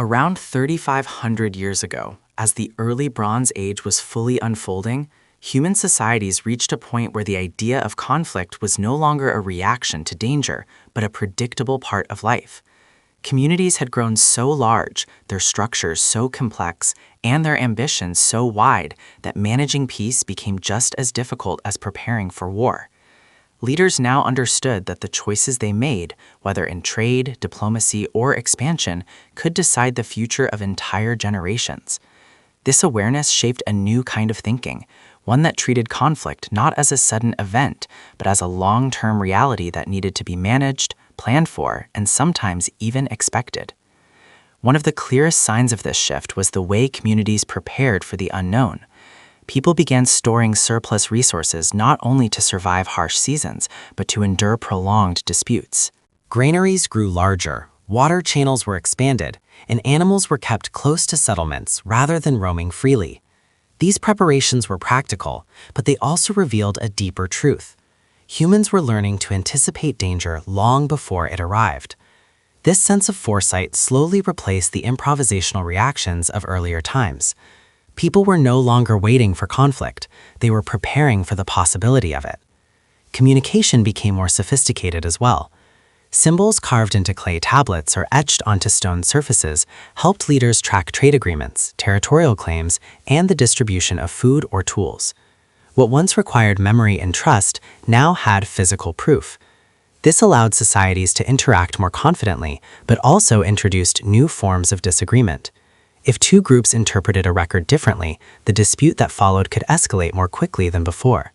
Around 3,500 years ago, as the early Bronze Age was fully unfolding, human societies reached a point where the idea of conflict was no longer a reaction to danger, but a predictable part of life. Communities had grown so large, their structures so complex, and their ambitions so wide that managing peace became just as difficult as preparing for war. Leaders now understood that the choices they made, whether in trade, diplomacy, or expansion, could decide the future of entire generations. This awareness shaped a new kind of thinking, one that treated conflict not as a sudden event, but as a long-term reality that needed to be managed, planned for, and sometimes even expected. One of the clearest signs of this shift was the way communities prepared for the unknown. People began storing surplus resources not only to survive harsh seasons, but to endure prolonged disputes. Granaries grew larger, water channels were expanded, and animals were kept close to settlements rather than roaming freely. These preparations were practical, but they also revealed a deeper truth. Humans were learning to anticipate danger long before it arrived. This sense of foresight slowly replaced the improvisational reactions of earlier times. People were no longer waiting for conflict, they were preparing for the possibility of it. Communication became more sophisticated as well. Symbols carved into clay tablets or etched onto stone surfaces helped leaders track trade agreements, territorial claims, and the distribution of food or tools. What once required memory and trust now had physical proof. This allowed societies to interact more confidently, but also introduced new forms of disagreement. If two groups interpreted a record differently, the dispute that followed could escalate more quickly than before.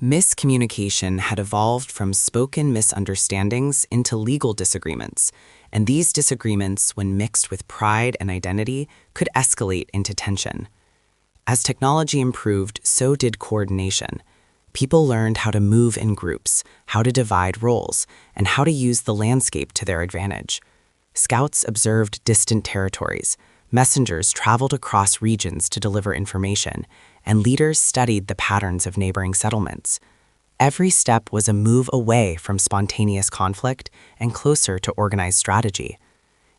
Miscommunication had evolved from spoken misunderstandings into legal disagreements, and these disagreements, when mixed with pride and identity, could escalate into tension. As technology improved, so did coordination. People learned how to move in groups, how to divide roles, and how to use the landscape to their advantage. Scouts observed distant territories. Messengers traveled across regions to deliver information, and leaders studied the patterns of neighboring settlements. Every step was a move away from spontaneous conflict and closer to organized strategy.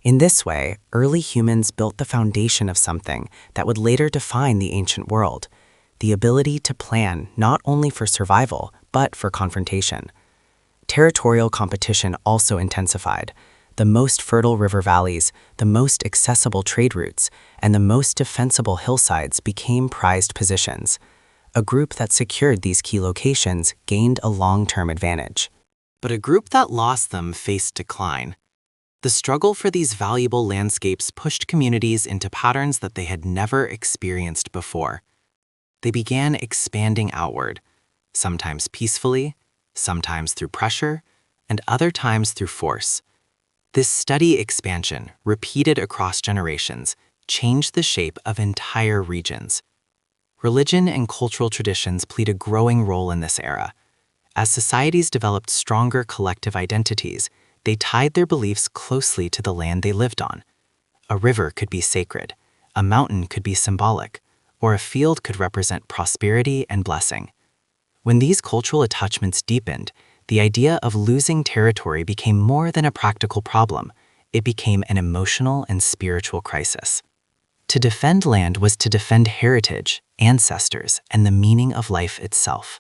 In this way, early humans built the foundation of something that would later define the ancient world, the ability to plan not only for survival, but for confrontation. Territorial competition also intensified. The most fertile river valleys, the most accessible trade routes, and the most defensible hillsides became prized positions. A group that secured these key locations gained a long-term advantage. But a group that lost them faced decline. The struggle for these valuable landscapes pushed communities into patterns that they had never experienced before. They began expanding outward, sometimes peacefully, sometimes through pressure, and other times through force. This steady expansion, repeated across generations, changed the shape of entire regions. Religion and cultural traditions played a growing role in this era. As societies developed stronger collective identities, they tied their beliefs closely to the land they lived on. A river could be sacred, a mountain could be symbolic, or a field could represent prosperity and blessing. When these cultural attachments deepened, the idea of losing territory became more than a practical problem. It became an emotional and spiritual crisis. To defend land was to defend heritage, ancestors, and the meaning of life itself.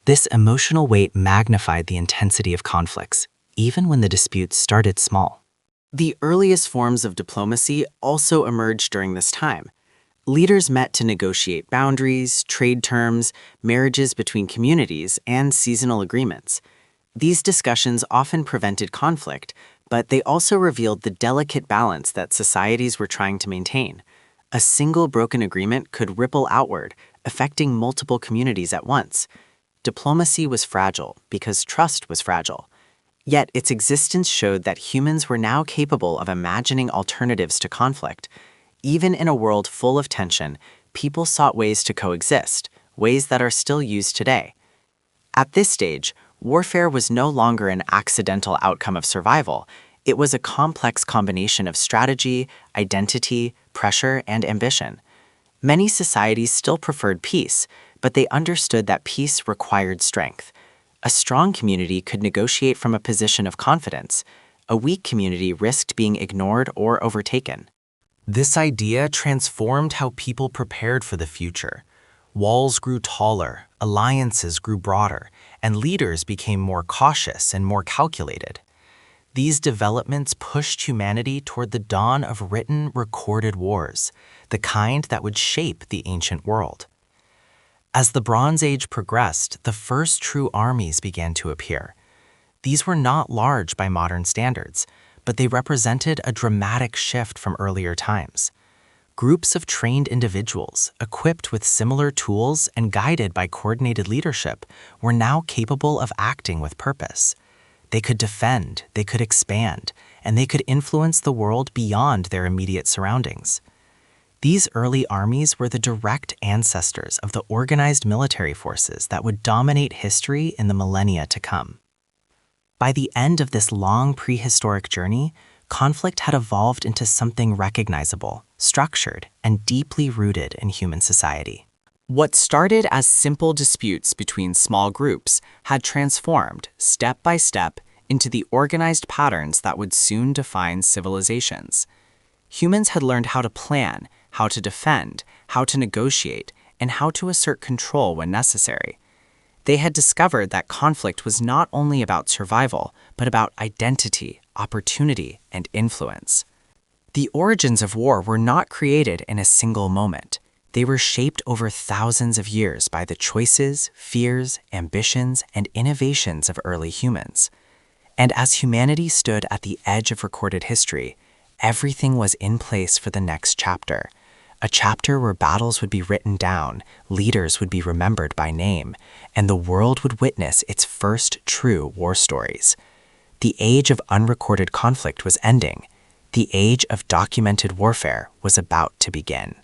This emotional weight magnified the intensity of conflicts, even when the disputes started small. The earliest forms of diplomacy also emerged during this time. Leaders met to negotiate boundaries, trade terms, marriages between communities, and seasonal agreements. These discussions often prevented conflict, but they also revealed the delicate balance that societies were trying to maintain. A single broken agreement could ripple outward, affecting multiple communities at once. Diplomacy was fragile because trust was fragile. Yet its existence showed that humans were now capable of imagining alternatives to conflict. Even in a world full of tension, people sought ways to coexist, ways that are still used today. At this stage, warfare was no longer an accidental outcome of survival. It was a complex combination of strategy, identity, pressure, and ambition. Many societies still preferred peace, but they understood that peace required strength. A strong community could negotiate from a position of confidence. A weak community risked being ignored or overtaken. This idea transformed how people prepared for the future. Walls grew taller, alliances grew broader, and leaders became more cautious and more calculated. These developments pushed humanity toward the dawn of written, recorded wars, the kind that would shape the ancient world. As the Bronze Age progressed, the first true armies began to appear. These were not large by modern standards, but they represented a dramatic shift from earlier times. Groups of trained individuals, equipped with similar tools and guided by coordinated leadership, were now capable of acting with purpose. They could defend, they could expand, and they could influence the world beyond their immediate surroundings. These early armies were the direct ancestors of the organized military forces that would dominate history in the millennia to come. By the end of this long prehistoric journey, conflict had evolved into something recognizable, structured, and deeply rooted in human society. What started as simple disputes between small groups had transformed, step by step, into the organized patterns that would soon define civilizations. Humans had learned how to plan, how to defend, how to negotiate, and how to assert control when necessary. They had discovered that conflict was not only about survival, but about identity, opportunity, and influence. The origins of war were not created in a single moment. They were shaped over thousands of years by the choices, fears, ambitions, and innovations of early humans. And as humanity stood at the edge of recorded history, everything was in place for the next chapter. A chapter where battles would be written down, leaders would be remembered by name, and the world would witness its first true war stories. The age of unrecorded conflict was ending. The age of documented warfare was about to begin.